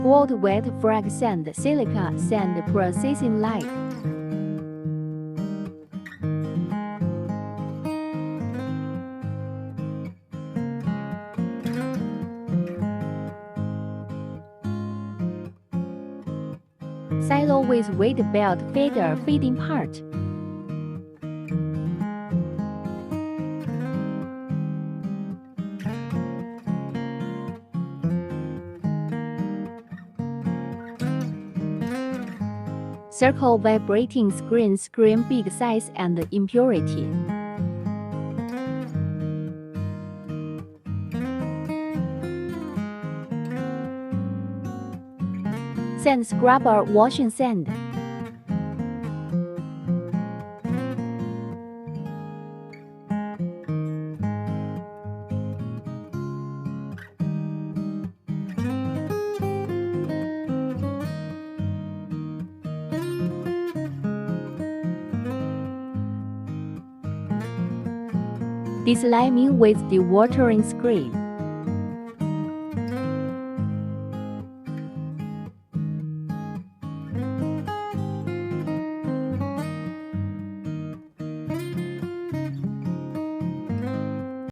Gold wet frag sand, silica sand processing line. Silo with weight belt feeder feeding part. Circle vibrating screen big size and impurity. Sand scrubber washing sand. Desliming with dewatering screen.